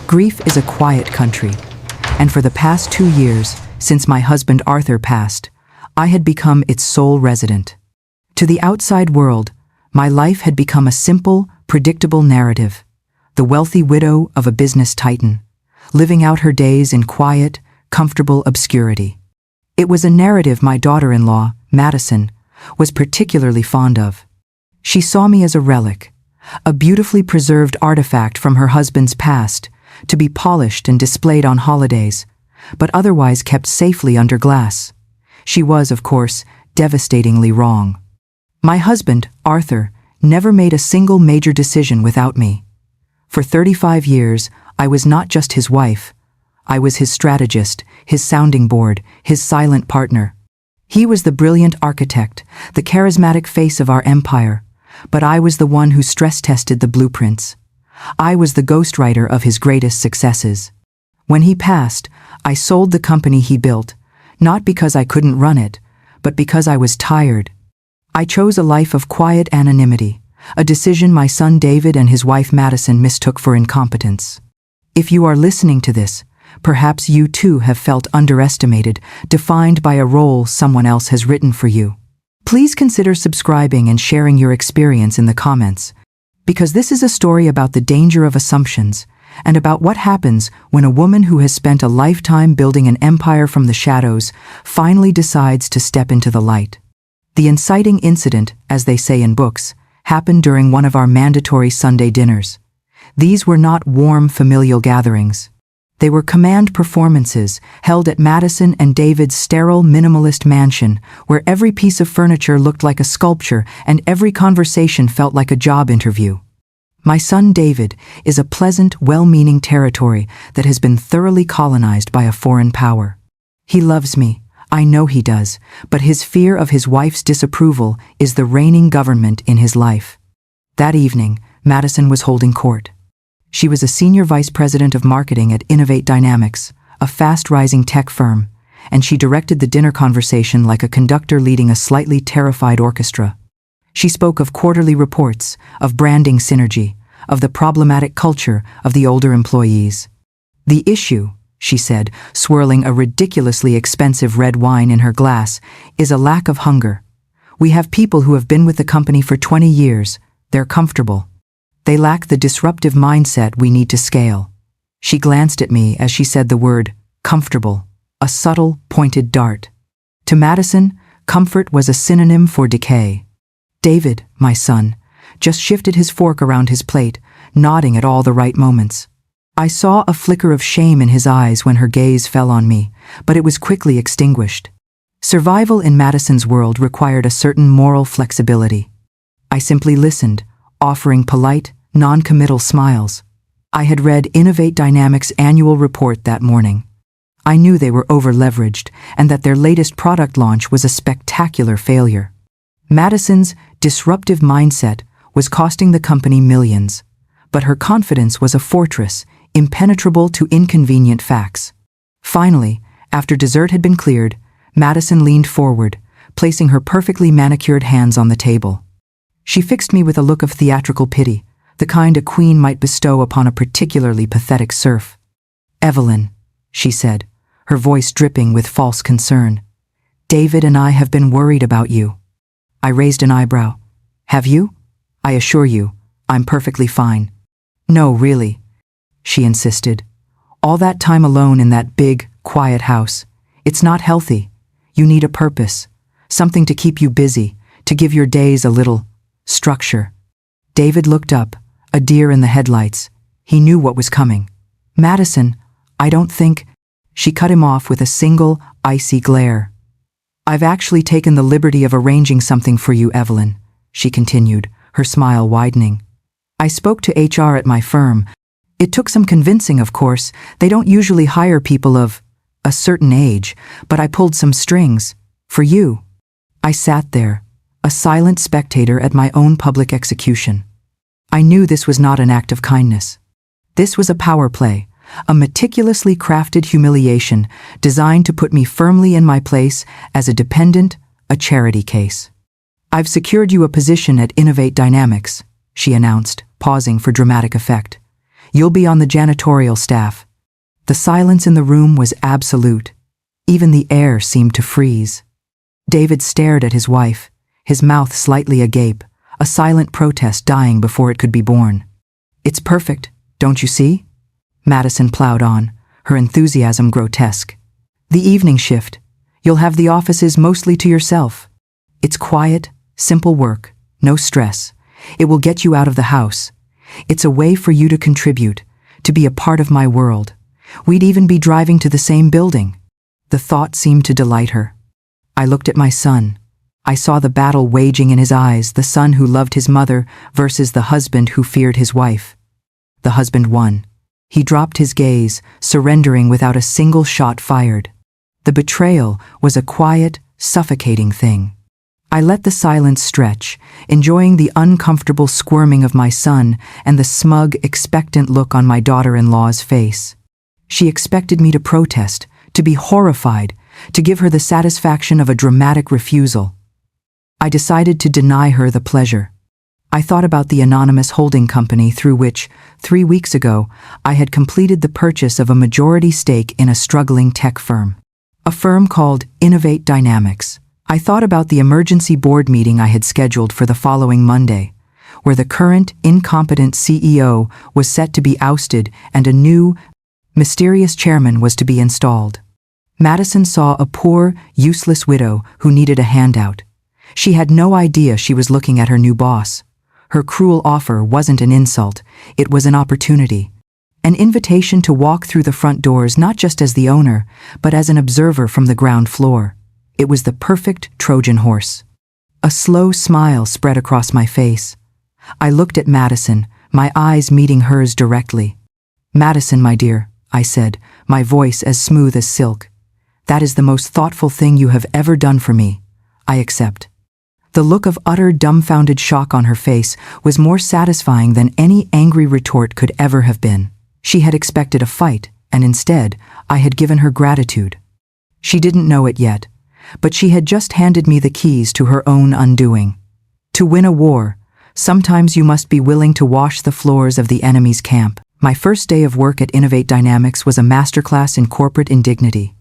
Grief is a quiet country, and for the past 2 years, since my husband Arthur passed, I had become its sole resident. To the outside world, my life had become a simple, predictable narrative, the wealthy widow of a business titan, living out her days in quiet, comfortable obscurity. It was a narrative my daughter-in-law, Madison, was particularly fond of. She saw me as a relic, a beautifully preserved artifact from her husband's past, to be polished and displayed on holidays, but otherwise kept safely under glass. She was, of course, devastatingly wrong. My husband, Arthur, never made a single major decision without me. For 35 years, I was not just his wife. I was his strategist, his sounding board, his silent partner. He was the brilliant architect, the charismatic face of our empire, but I was the one who stress-tested the blueprints. I was the ghostwriter of his greatest successes. When he passed, I sold the company he built, not because I couldn't run it, but because I was tired. I chose a life of quiet anonymity, a decision my son David and his wife Madison mistook for incompetence. If you are listening to this, perhaps you too have felt underestimated, defined by a role someone else has written for you. Please consider subscribing and sharing your experience in the comments, because this is a story about the danger of assumptions and about what happens when a woman who has spent a lifetime building an empire from the shadows finally decides to step into the light. The inciting incident, as they say in books, happened during one of our mandatory Sunday dinners. These were not warm familial gatherings. They were command performances held at Madison and David's sterile minimalist mansion, where every piece of furniture looked like a sculpture and every conversation felt like a job interview. My son David is a pleasant, well-meaning territory that has been thoroughly colonized by a foreign power. He loves me, I know he does, but his fear of his wife's disapproval is the reigning government in his life. That evening, Madison was holding court. She was a senior vice president of marketing at Innovate Dynamics, a fast-rising tech firm, and she directed the dinner conversation like a conductor leading a slightly terrified orchestra. She spoke of quarterly reports, of branding synergy, of the problematic culture of the older employees. The issue, she said, swirling a ridiculously expensive red wine in her glass, is a lack of hunger. We have people who have been with the company for 20 years. They're comfortable. They lack the disruptive mindset we need to scale. She glanced at me as she said the word, comfortable, a subtle, pointed dart. To Madison, comfort was a synonym for decay. David, my son, just shifted his fork around his plate, nodding at all the right moments. I saw a flicker of shame in his eyes when her gaze fell on me, but it was quickly extinguished. Survival in Madison's world required a certain moral flexibility. I simply listened, offering polite, non-committal smiles. I had read Innovate Dynamics' annual report that morning. I knew they were over-leveraged and that their latest product launch was a spectacular failure. Madison's disruptive mindset was costing the company millions, but her confidence was a fortress, impenetrable to inconvenient facts. Finally, after dessert had been cleared, Madison leaned forward, placing her perfectly manicured hands on the table. She fixed me with a look of theatrical pity, the kind a queen might bestow upon a particularly pathetic serf. "Evelyn," she said, her voice dripping with false concern, "David and I have been worried about you." I raised an eyebrow. "Have you?" "I assure you, I'm perfectly fine." "No, really," she insisted. "All that time alone in that big, quiet house. It's not healthy. You need a purpose, something to keep you busy, to give your days a little structure." David looked up, a deer in the headlights. He knew what was coming. "Madison, I don't think—" She cut him off with a single, icy glare. "I've actually taken the liberty of arranging something for you, Evelyn," she continued, her smile widening. "I spoke to HR at my firm. It took some convincing, of course. They don't usually hire people of a certain age, but I pulled some strings. For you." I sat there, a silent spectator at my own public execution. I knew this was not an act of kindness. This was a power play, a meticulously crafted humiliation designed to put me firmly in my place as a dependent, a charity case. "I've secured you a position at Innovate Dynamics," she announced, pausing for dramatic effect. You'll be on the janitorial staff. The silence in the room was absolute. Even the air seemed to freeze. David stared at his wife, his mouth slightly agape, a silent protest dying before it could be born. It's perfect, don't you see? Madison plowed on, her enthusiasm grotesque. The evening shift. You'll have the offices mostly to yourself. It's quiet, simple work, no stress. It will get you out of the house. It's a way for you to contribute, to be a part of my world. We'd even be driving to the same building. The thought seemed to delight her. I looked at my son. I saw the battle waging in his eyes, the son who loved his mother versus the husband who feared his wife. The husband won. He dropped his gaze, surrendering without a single shot fired. The betrayal was a quiet, suffocating thing. I let the silence stretch, enjoying the uncomfortable squirming of my son and the smug, expectant look on my daughter-in-law's face. She expected me to protest, to be horrified, to give her the satisfaction of a dramatic refusal. I decided to deny her the pleasure. I thought about the anonymous holding company through which, 3 weeks ago, I had completed the purchase of a majority stake in a struggling tech firm. A firm called Innovate Dynamics. I thought about the emergency board meeting I had scheduled for the following Monday, where the current, incompetent CEO was set to be ousted and a new, mysterious chairman was to be installed. Madison saw a poor, useless widow who needed a handout. She had no idea she was looking at her new boss. Her cruel offer wasn't an insult, it was an opportunity. An invitation to walk through the front doors not just as the owner, but as an observer from the ground floor. It was the perfect Trojan horse. A slow smile spread across my face. I looked at Madison, my eyes meeting hers directly. "Madison, my dear," I said, my voice as smooth as silk. "That is the most thoughtful thing you have ever done for me. I accept." The look of utter dumbfounded shock on her face was more satisfying than any angry retort could ever have been. She had expected a fight, and instead, I had given her gratitude. She didn't know it yet, but she had just handed me the keys to her own undoing. To win a war, sometimes you must be willing to wash the floors of the enemy's camp. My first day of work at Innovate Dynamics was a masterclass in corporate indignity.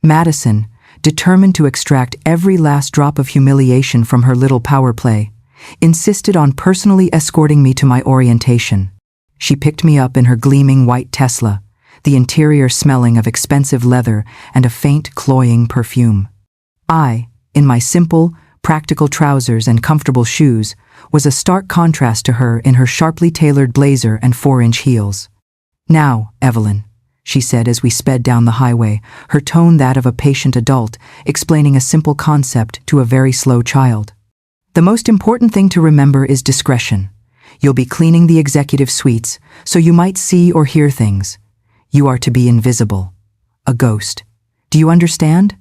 Madison, determined to extract every last drop of humiliation from her little power play, insisted on personally escorting me to my orientation. She picked me up in her gleaming white Tesla, the interior smelling of expensive leather and a faint, cloying perfume. I, in my simple, practical trousers and comfortable shoes, was a stark contrast to her in her sharply tailored blazer and 4-inch heels. "Now, Evelyn," she said as we sped down the highway, her tone that of a patient adult, explaining a simple concept to a very slow child. "The most important thing to remember is discretion. You'll be cleaning the executive suites, so you might see or hear things. You are to be invisible. A ghost. Do you understand?"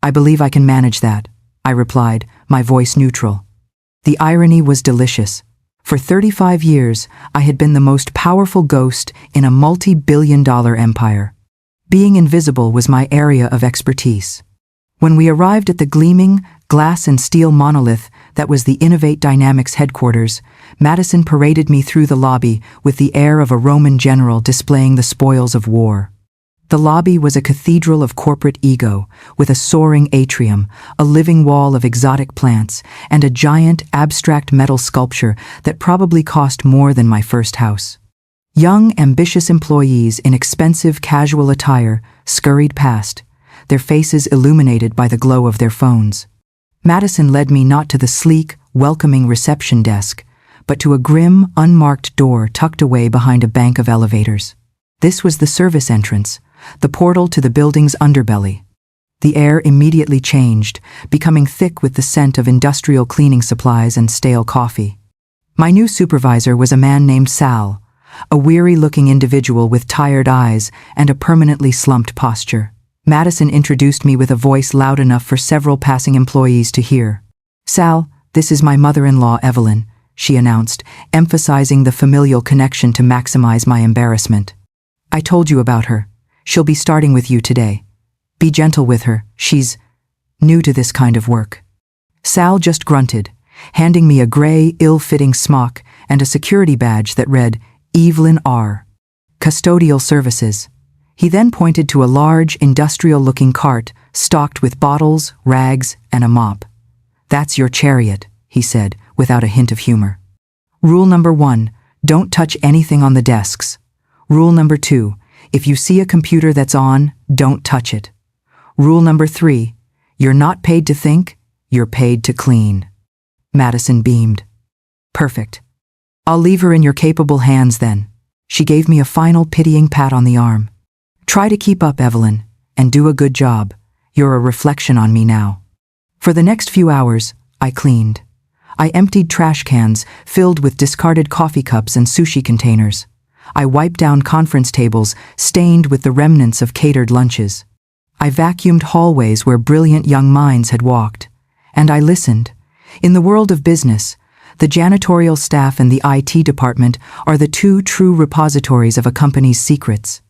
"I believe I can manage that," I replied, my voice neutral. The irony was delicious. For 35 years, I had been the most powerful ghost in a multi-billion-dollar empire. Being invisible was my area of expertise. When we arrived at the gleaming, glass and steel monolith that was the Innovate Dynamics headquarters, Madison paraded me through the lobby with the air of a Roman general displaying the spoils of war. The lobby was a cathedral of corporate ego, with a soaring atrium, a living wall of exotic plants, and a giant, abstract metal sculpture that probably cost more than my first house. Young, ambitious employees in expensive, casual attire scurried past, their faces illuminated by the glow of their phones. Madison led me not to the sleek, welcoming reception desk, but to a grim, unmarked door tucked away behind a bank of elevators. This was the service entrance, the portal to the building's underbelly. The air immediately changed, becoming thick with the scent of industrial cleaning supplies and stale coffee. My new supervisor was a man named Sal, a weary-looking individual with tired eyes and a permanently slumped posture. Madison introduced me with a voice loud enough for several passing employees to hear. "Sal, this is my mother-in-law, Evelyn," she announced, emphasizing the familial connection to maximize my embarrassment. "I told you about her. She'll be starting with you today. Be gentle with her, she's new to this kind of work." Sal just grunted, handing me a gray, ill-fitting smock and a security badge that read, "Evelyn R." Custodial services. He then pointed to a large, industrial-looking cart stocked with bottles, rags, and a mop. That's your chariot, he said, without a hint of humor. Rule number 1, don't touch anything on the desks. Rule number 2, if you see a computer that's on, don't touch it. Rule number 3, you're not paid to think, you're paid to clean. Madison beamed. Perfect. I'll leave her in your capable hands then. She gave me a final pitying pat on the arm. Try to keep up, Evelyn, and do a good job. You're a reflection on me now. For the next few hours, I cleaned. I emptied trash cans filled with discarded coffee cups and sushi containers. I wiped down conference tables stained with the remnants of catered lunches. I vacuumed hallways where brilliant young minds had walked. And I listened. In the world of business, the janitorial staff and the IT department are the two true repositories of a company's secrets.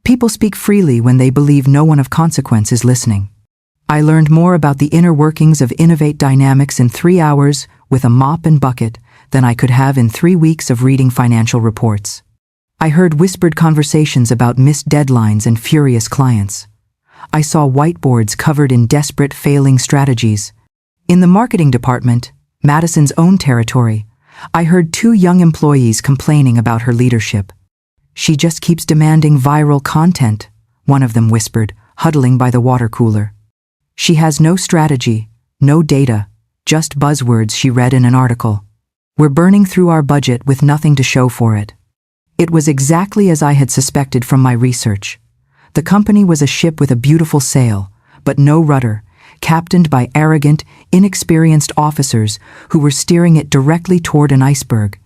People speak freely when they believe no one of consequence is listening. I learned more about the inner workings of Innovate Dynamics in 3 hours with a mop and bucket than I could have in 3 weeks of reading financial reports. I heard whispered conversations about missed deadlines and furious clients. I saw whiteboards covered in desperate failing strategies. In the marketing department, Madison's own territory, I heard 2 young employees complaining about her leadership. She just keeps demanding viral content, one of them whispered, huddling by the water cooler. She has no strategy, no data, just buzzwords she read in an article. We're burning through our budget with nothing to show for it. It was exactly as I had suspected from my research. The company was a ship with a beautiful sail, but no rudder, captained by arrogant, inexperienced officers who were steering it directly toward an iceberg.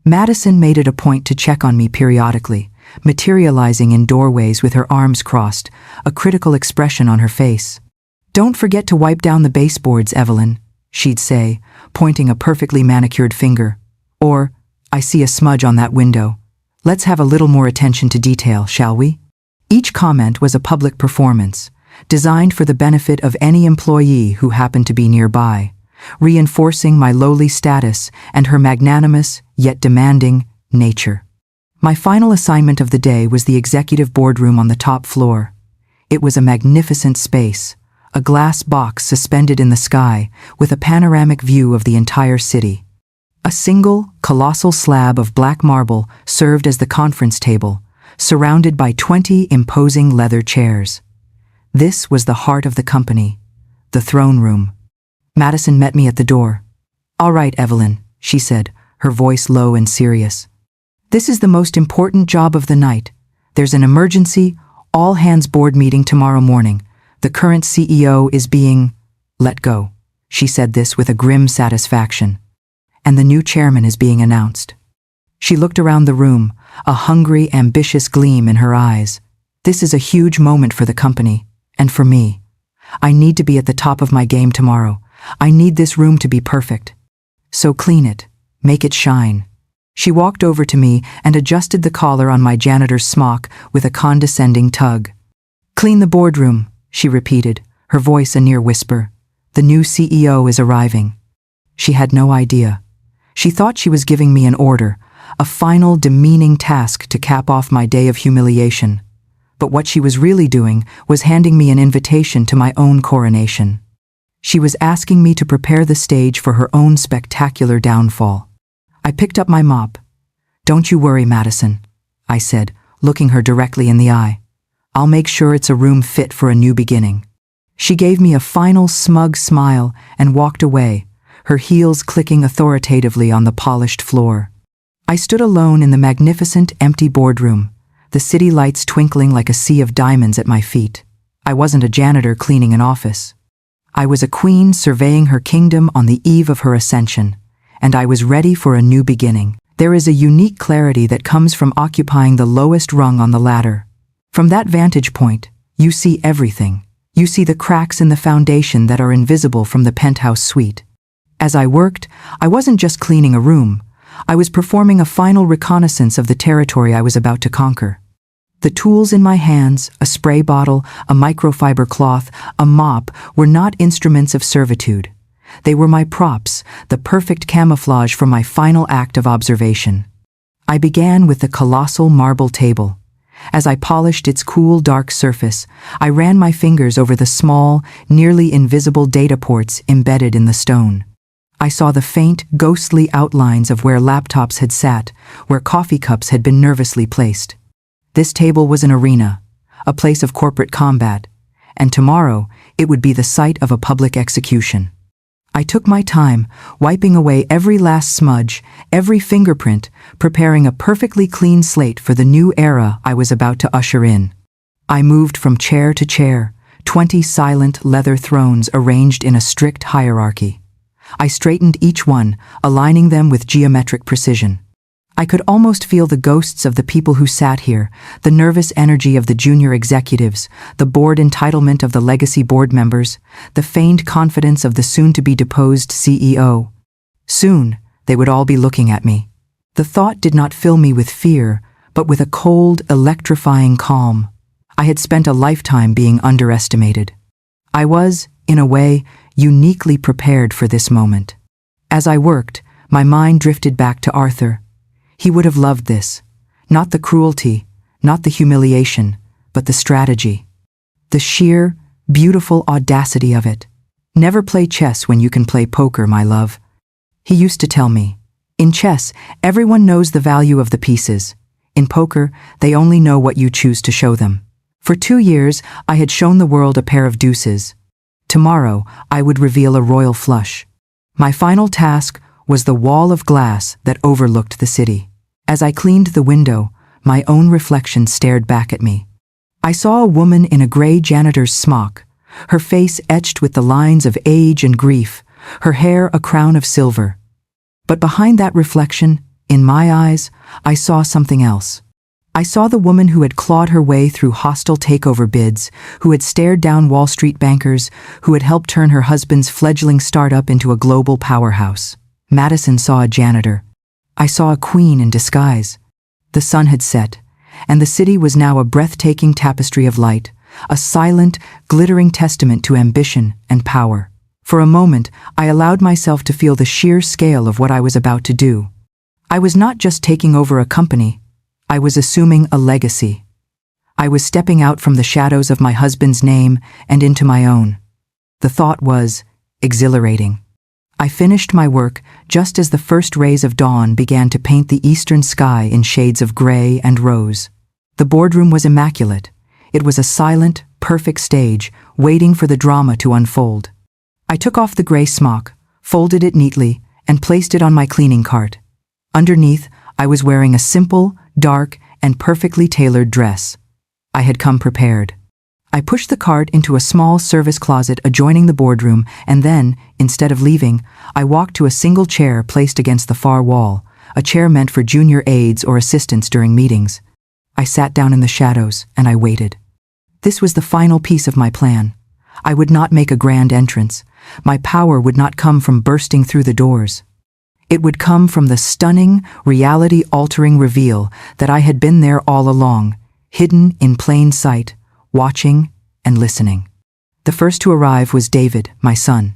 Madison made it a point to check on me periodically, materializing in doorways with her arms crossed, a critical expression on her face. Don't forget to wipe down the baseboards, Evelyn, she'd say, pointing a perfectly manicured finger. Or, I see a smudge on that window. Let's have a little more attention to detail, shall we? Each comment was a public performance, designed for the benefit of any employee who happened to be nearby, reinforcing my lowly status and her magnanimous, yet demanding, nature. My final assignment of the day was the executive boardroom on the top floor. It was a magnificent space, a glass box suspended in the sky with a panoramic view of the entire city. A single, colossal slab of black marble served as the conference table, surrounded by 20 imposing leather chairs. This was the heart of the company, the throne room. Madison met me at the door. All right, Evelyn, she said, her voice low and serious. This is the most important job of the night. There's an emergency, all-hands board meeting tomorrow morning. The current CEO is being let go. She said this with a grim satisfaction. And the new chairman is being announced. She looked around the room, a hungry, ambitious gleam in her eyes. This is a huge moment for the company, and for me. I need to be at the top of my game tomorrow. I need this room to be perfect. So clean it, make it shine. She walked over to me and adjusted the collar on my janitor's smock with a condescending tug. Clean the boardroom, she repeated, her voice a near whisper. The new CEO is arriving. She had no idea. She thought she was giving me an order, a final demeaning task to cap off my day of humiliation. But what she was really doing was handing me an invitation to my own coronation. She was asking me to prepare the stage for her own spectacular downfall. I picked up my mop. Don't you worry, Madison, I said, looking her directly in the eye. I'll make sure it's a room fit for a new beginning. She gave me a final smug smile and walked away, her heels clicking authoritatively on the polished floor. I stood alone in the magnificent, empty boardroom, the city lights twinkling like a sea of diamonds at my feet. I wasn't a janitor cleaning an office. I was a queen surveying her kingdom on the eve of her ascension, and I was ready for a new beginning. There is a unique clarity that comes from occupying the lowest rung on the ladder. From that vantage point, you see everything. You see the cracks in the foundation that are invisible from the penthouse suite. As I worked, I wasn't just cleaning a room. I was performing a final reconnaissance of the territory I was about to conquer. The tools in my hands, a spray bottle, a microfiber cloth, a mop, were not instruments of servitude. They were my props, the perfect camouflage for my final act of observation. I began with the colossal marble table. As I polished its cool, dark surface, I ran my fingers over the small, nearly invisible data ports embedded in the stone. I saw the faint, ghostly outlines of where laptops had sat, where coffee cups had been nervously placed. This table was an arena, a place of corporate combat, and tomorrow it would be the site of a public execution. I took my time, wiping away every last smudge, every fingerprint, preparing a perfectly clean slate for the new era I was about to usher in. I moved from chair to chair, 20 silent leather thrones arranged in a strict hierarchy. I straightened each one, aligning them with geometric precision. I could almost feel the ghosts of the people who sat here, the nervous energy of the junior executives, the bored entitlement of the legacy board members, the feigned confidence of the soon-to-be deposed CEO. Soon, they would all be looking at me. The thought did not fill me with fear, but with a cold, electrifying calm. I had spent a lifetime being underestimated. I was, in a way, uniquely prepared for this moment. As I worked, my mind drifted back to Arthur. He would have loved this. Not the cruelty, not the humiliation, but the strategy. The sheer, beautiful audacity of it. Never play chess when you can play poker, my love. He used to tell me. In chess, everyone knows the value of the pieces. In poker, they only know what you choose to show them. For 2 years, I had shown the world a pair of deuces. Tomorrow, I would reveal a royal flush. My final task was the wall of glass that overlooked the city. As I cleaned the window, my own reflection stared back at me. I saw a woman in a gray janitor's smock, her face etched with the lines of age and grief, her hair a crown of silver. But behind that reflection, in my eyes, I saw something else. I saw the woman who had clawed her way through hostile takeover bids, who had stared down Wall Street bankers, who had helped turn her husband's fledgling startup into a global powerhouse. Madison saw a janitor. I saw a queen in disguise. The sun had set, and the city was now a breathtaking tapestry of light, a silent, glittering testament to ambition and power. For a moment, I allowed myself to feel the sheer scale of what I was about to do. I was not just taking over a company, I was assuming a legacy. I was stepping out from the shadows of my husband's name and into my own. The thought was exhilarating. I finished my work just as the first rays of dawn began to paint the eastern sky in shades of gray and rose. The boardroom was immaculate. It was a silent, perfect stage, waiting for the drama to unfold. I took off the gray smock, folded it neatly, and placed it on my cleaning cart. Underneath, I was wearing a simple, dark, and perfectly tailored dress. I had come prepared. I pushed the cart into a small service closet adjoining the boardroom, and then, instead of leaving, I walked to a single chair placed against the far wall, a chair meant for junior aides or assistants during meetings. I sat down in the shadows, and I waited. This was the final piece of my plan. I would not make a grand entrance. My power would not come from bursting through the doors. It would come from the stunning, reality-altering reveal that I had been there all along, hidden in plain sight, watching and listening. The first to arrive was David, my son.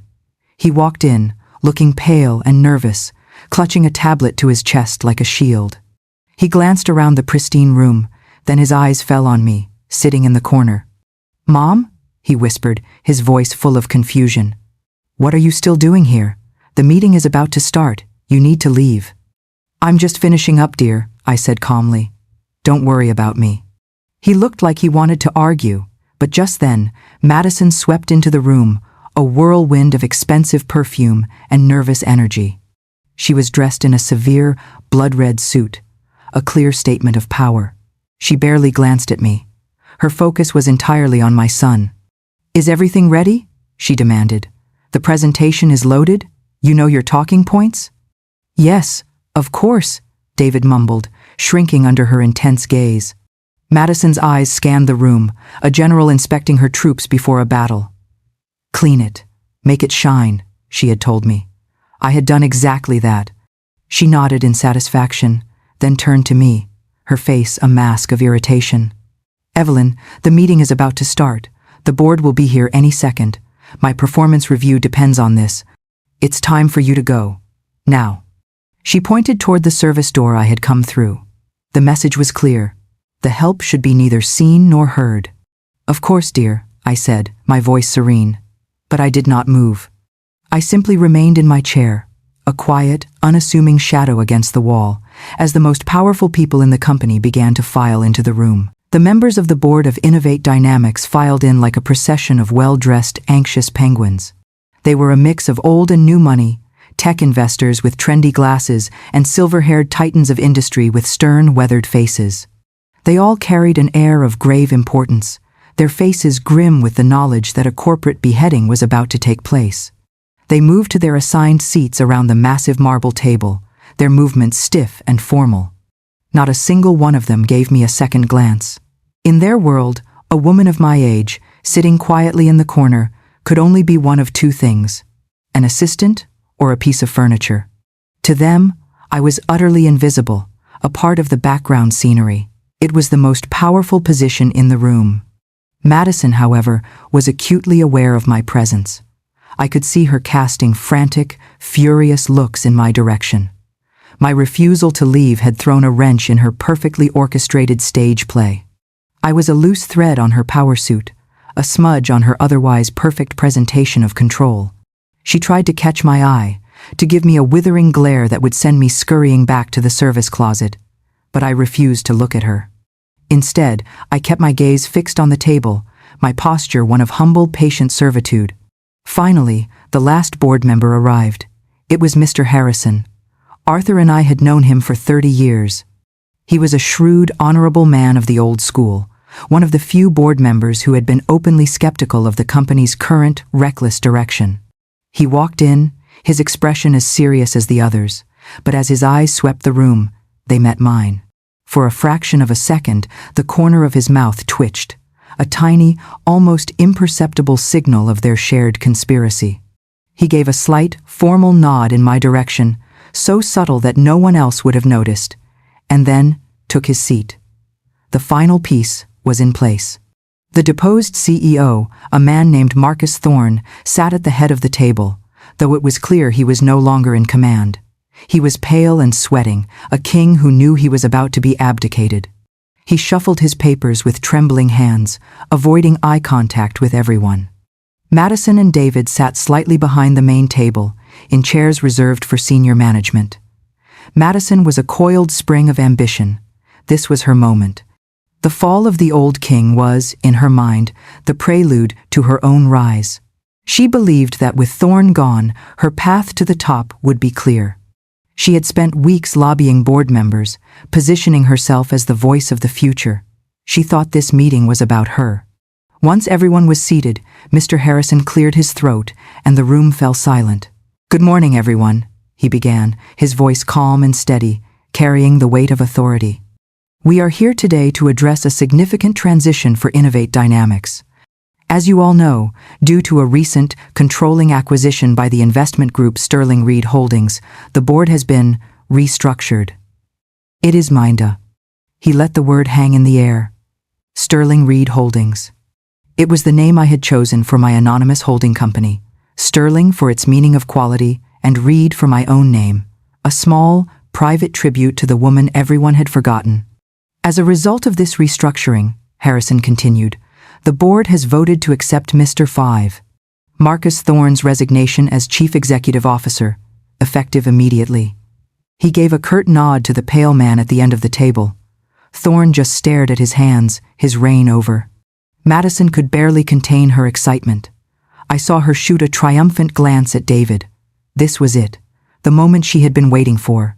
He walked in, looking pale and nervous, clutching a tablet to his chest like a shield. He glanced around the pristine room, then his eyes fell on me, sitting in the corner. "Mom?" he whispered, his voice full of confusion. "What are you still doing here? The meeting is about to start. You need to leave." "I'm just finishing up, dear," I said calmly. "Don't worry about me." He looked like he wanted to argue, but just then, Madison swept into the room, a whirlwind of expensive perfume and nervous energy. She was dressed in a severe, blood-red suit, a clear statement of power. She barely glanced at me. Her focus was entirely on my son. "Is everything ready?" she demanded. "The presentation is loaded? You know your talking points?" "Yes, of course," David mumbled, shrinking under her intense gaze. Madison's eyes scanned the room, a general inspecting her troops before a battle. "Clean it. Make it shine," she had told me. I had done exactly that. She nodded in satisfaction, then turned to me, her face a mask of irritation. "Evelyn, the meeting is about to start. The board will be here any second. My performance review depends on this. It's time for you to go. Now." She pointed toward the service door I had come through. The message was clear. The help should be neither seen nor heard. Of course, dear, I said, my voice serene. But I did not move. I simply remained in my chair, a quiet, unassuming shadow against the wall, as the most powerful people in the company began to file into the room. The members of the board of Innovate Dynamics filed in like a procession of well-dressed, anxious penguins. They were a mix of old and new money, tech investors with trendy glasses, and silver-haired titans of industry with stern, weathered faces. They all carried an air of grave importance, their faces grim with the knowledge that a corporate beheading was about to take place. They moved to their assigned seats around the massive marble table, their movements stiff and formal. Not a single one of them gave me a second glance. In their world, a woman of my age, sitting quietly in the corner, could only be one of two things: an assistant or a piece of furniture. To them, I was utterly invisible, a part of the background scenery. It was the most powerful position in the room. Madison, however, was acutely aware of my presence. I could see her casting frantic, furious looks in my direction. My refusal to leave had thrown a wrench in her perfectly orchestrated stage play. I was a loose thread on her power suit, a smudge on her otherwise perfect presentation of control. She tried to catch my eye, to give me a withering glare that would send me scurrying back to the service closet, but I refused to look at her. Instead, I kept my gaze fixed on the table, my posture one of humble, patient servitude. Finally, the last board member arrived. It was Mr. Harrison. Arthur and I had known him for 30 years. He was a shrewd, honorable man of the old school, one of the few board members who had been openly skeptical of the company's current, reckless direction. He walked in, his expression as serious as the others, but as his eyes swept the room, they met mine. For a fraction of a second, the corner of his mouth twitched, a tiny, almost imperceptible signal of their shared conspiracy. He gave a slight, formal nod in my direction, so subtle that no one else would have noticed, and then took his seat. The final piece was in place. The deposed CEO, a man named Marcus Thorne, sat at the head of the table, though it was clear he was no longer in command. He was pale and sweating, a king who knew he was about to be abdicated. He shuffled his papers with trembling hands, avoiding eye contact with everyone. Madison and David sat slightly behind the main table, in chairs reserved for senior management. Madison was a coiled spring of ambition. This was her moment. The fall of the old king was, in her mind, the prelude to her own rise. She believed that with Thorne gone, her path to the top would be clear. She had spent weeks lobbying board members, positioning herself as the voice of the future. She thought this meeting was about her. Once everyone was seated, Mr. Harrison cleared his throat, and the room fell silent. "Good morning, everyone," he began, his voice calm and steady, carrying the weight of authority. "We are here today to address a significant transition for Innovate Dynamics. As you all know, due to a recent, controlling acquisition by the investment group Sterling Reed Holdings, the board has been restructured. It is Minda." He let the word hang in the air. Sterling Reed Holdings. It was the name I had chosen for my anonymous holding company, Sterling for its meaning of quality, and Reed for my own name, a small, private tribute to the woman everyone had forgotten. As a result of this restructuring, Harrison continued, the board has voted to accept Mr. 5. Marcus Thorne's resignation as Chief Executive Officer, effective immediately. He gave a curt nod to the pale man at the end of the table. Thorne just stared at his hands, his reign over. Madison could barely contain her excitement. I saw her shoot a triumphant glance at David. This was it, the moment she had been waiting for.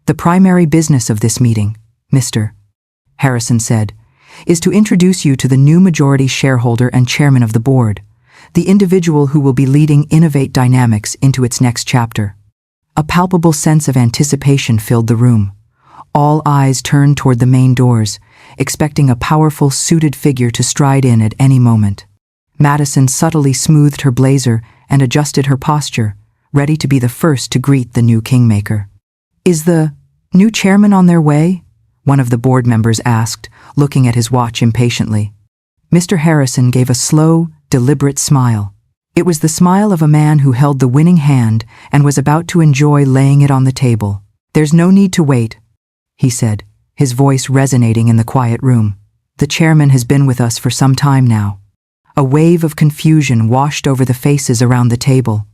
"The primary business of this meeting, Mr. Harrison said, is to introduce you to the new majority shareholder and chairman of the board, the individual who will be leading Innovate Dynamics into its next chapter." A palpable sense of anticipation filled the room. All eyes turned toward the main doors, expecting a powerful, suited figure to stride in at any moment. Madison subtly smoothed her blazer and adjusted her posture, ready to be the first to greet the new kingmaker. "Is the new chairman on their way?" one of the board members asked, looking at his watch impatiently. Mr. Harrison gave a slow, deliberate smile. It was the smile of a man who held the winning hand and was about to enjoy laying it on the table. "There's no need to wait," he said, his voice resonating in the quiet room. "The chairman has been with us for some time now." A wave of confusion washed over the faces around the table.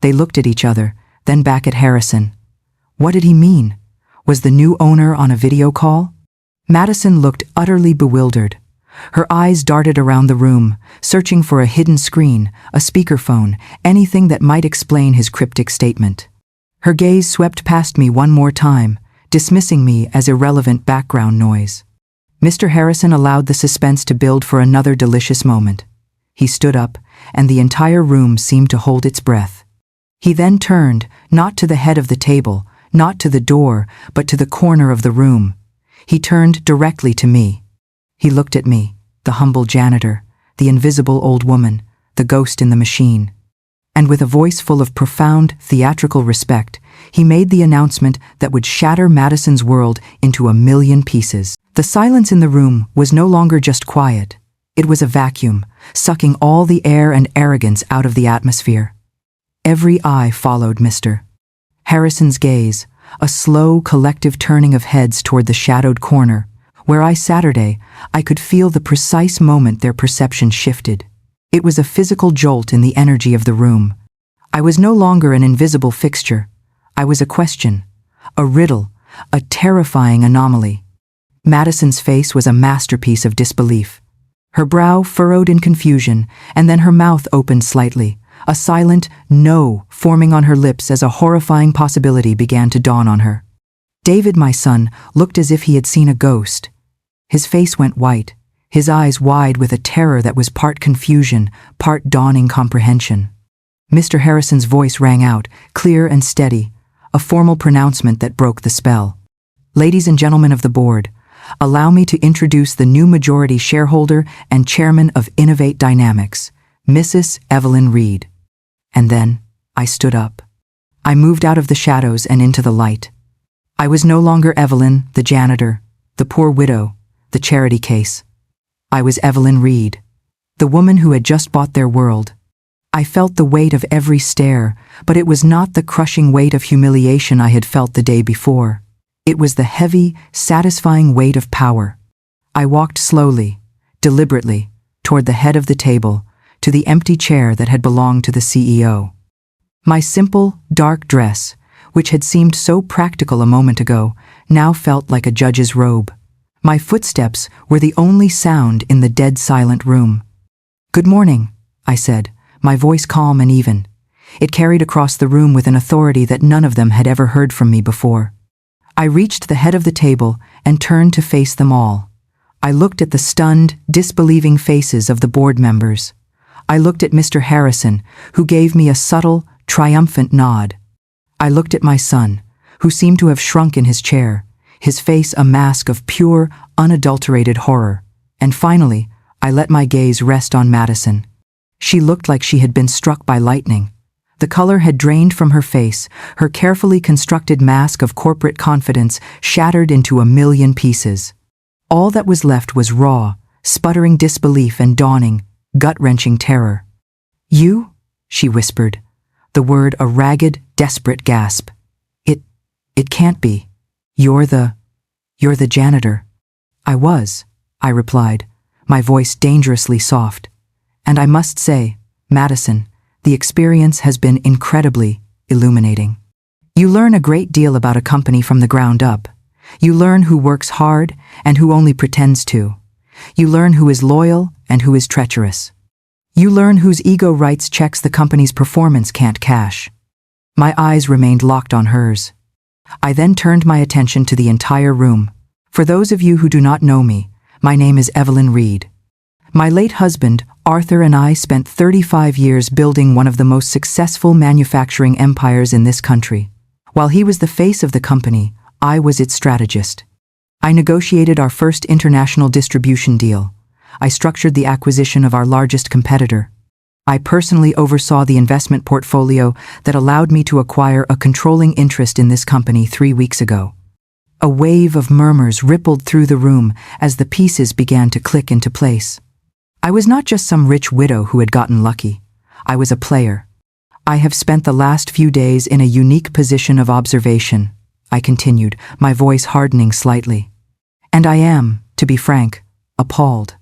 They looked at each other, then back at Harrison. What did he mean? Was the new owner on a video call? Madison looked utterly bewildered. Her eyes darted around the room, searching for a hidden screen, a speakerphone, anything that might explain his cryptic statement. Her gaze swept past me one more time, dismissing me as irrelevant background noise. Mr. Harrison allowed the suspense to build for another delicious moment. He stood up, and the entire room seemed to hold its breath. He then turned, not to the head of the table, not to the door, but to the corner of the room. He turned directly to me. He looked at me, the humble janitor, the invisible old woman, the ghost in the machine. And with a voice full of profound, theatrical respect, he made the announcement that would shatter Madison's world into 1,000,000 pieces. The silence in the room was no longer just quiet. It was a vacuum, sucking all the air and arrogance out of the atmosphere. Every eye followed Mr. Harrison's gaze, a slow, collective turning of heads toward the shadowed corner, where I could feel the precise moment their perception shifted. It was a physical jolt in the energy of the room. I was no longer an invisible fixture. I was a question, a riddle, a terrifying anomaly. Madison's face was a masterpiece of disbelief. Her brow furrowed in confusion, and then her mouth opened slightly, a silent no forming on her lips as a horrifying possibility began to dawn on her. David, my son, looked as if he had seen a ghost. His face went white, his eyes wide with a terror that was part confusion, part dawning comprehension. Mr. Harrison's voice rang out, clear and steady, a formal pronouncement that broke the spell. "Ladies and gentlemen of the board, allow me to introduce the new majority shareholder and chairman of Innovate Dynamics, Mrs. Evelyn Reed." And then I stood up. I moved out of the shadows and into the light. I was no longer Evelyn, the janitor, the poor widow, the charity case. I was Evelyn Reed, the woman who had just bought their world. I felt the weight of every stare, but it was not the crushing weight of humiliation I had felt the day before. It was the heavy, satisfying weight of power. I walked slowly, deliberately, toward the head of the table, to the empty chair that had belonged to the CEO. My simple, dark dress, which had seemed so practical a moment ago, now felt like a judge's robe. My footsteps were the only sound in the dead silent room. "Good morning," I said, my voice calm and even. It carried across the room with an authority that none of them had ever heard from me before. I reached the head of the table and turned to face them all. I looked at the stunned, disbelieving faces of the board members. I looked at Mr. Harrison, who gave me a subtle, triumphant nod. I looked at my son, who seemed to have shrunk in his chair, his face a mask of pure, unadulterated horror. And finally, I let my gaze rest on Madison. She looked like she had been struck by lightning. The color had drained from her face, her carefully constructed mask of corporate confidence shattered into 1,000,000 pieces. All that was left was raw, sputtering disbelief and dawning, gut-wrenching terror. "You?" she whispered, the word a ragged, desperate gasp. It can't be. You're the janitor." "I was," I replied, my voice dangerously soft. "And I must say, Madison, the experience has been incredibly illuminating. You learn a great deal about a company from the ground up. You learn who works hard and who only pretends to. You learn who is loyal and who is treacherous. You learn whose ego writes checks the company's performance can't cash." My eyes remained locked on hers. I then turned my attention to the entire room. For those of you who do not know me, my name is Evelyn Reed. My late husband, Arthur, and I spent 35 years building one of the most successful manufacturing empires in this country. While he was the face of the company, I was its strategist. I negotiated our first international distribution deal. I structured the acquisition of our largest competitor. I personally oversaw the investment portfolio that allowed me to acquire a controlling interest in this company 3 weeks ago. A wave of murmurs rippled through the room as the pieces began to click into place. I was not just some rich widow who had gotten lucky. I was a player. "I have spent the last few days in a unique position of observation," I continued, my voice hardening slightly. And I am, to be frank, appalled.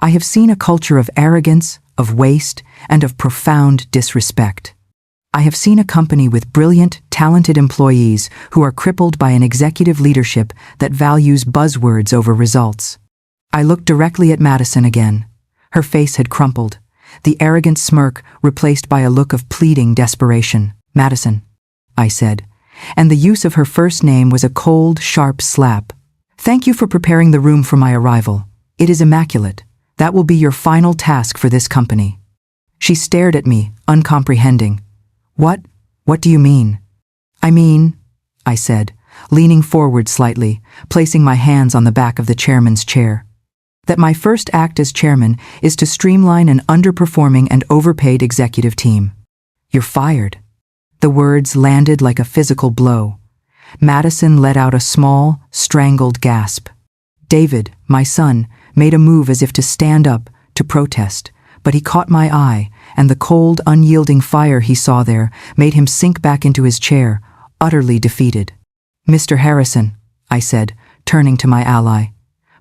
I have seen a culture of arrogance, of waste, and of profound disrespect. I have seen a company with brilliant, talented employees who are crippled by an executive leadership that values buzzwords over results. I looked directly at Madison again. Her face had crumpled, the arrogant smirk replaced by a look of pleading desperation. "Madison," I said, and the use of her first name was a cold, sharp slap. "Thank you for preparing the room for my arrival. It is immaculate. That will be your final task for this company." She stared at me, uncomprehending. What do you mean?" "I mean," I said, leaning forward slightly, placing my hands on the back of the chairman's chair, "that my first act as chairman is to streamline an underperforming and overpaid executive team." "You're fired." The words landed like a physical blow. Madison let out a small, strangled gasp. David, my son, made a move as if to stand up, to protest, but he caught my eye, and the cold, unyielding fire he saw there made him sink back into his chair, utterly defeated. "Mr. Harrison," I said, turning to my ally,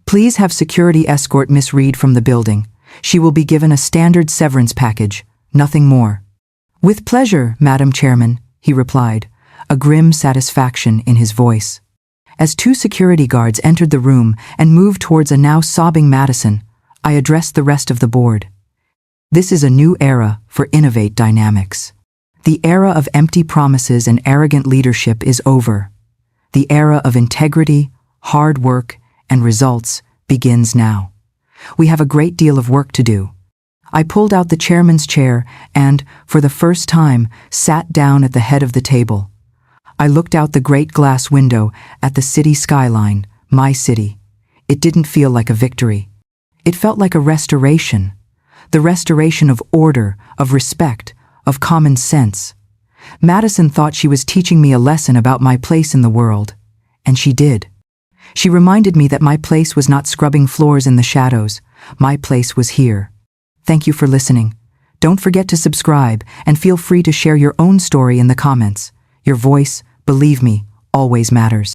"please have security escort Miss Reed from the building. She will be given a standard severance package, nothing more." "With pleasure, Madam Chairman," he replied, a grim satisfaction in his voice. As two security guards entered the room and moved towards a now sobbing Madison, I addressed the rest of the board. This is a new era for Innovate Dynamics. The era of empty promises and arrogant leadership is over. The era of integrity, hard work, and results begins now. We have a great deal of work to do. I pulled out the chairman's chair and, for the first time, sat down at the head of the table. I looked out the great glass window at the city skyline, my city. It didn't feel like a victory. It felt like a restoration. The restoration of order, of respect, of common sense. Madison thought she was teaching me a lesson about my place in the world, and she did. She reminded me that my place was not scrubbing floors in the shadows. My place was here. Thank you for listening. Don't forget to subscribe and feel free to share your own story in the comments. Your voice, believe me, always matters.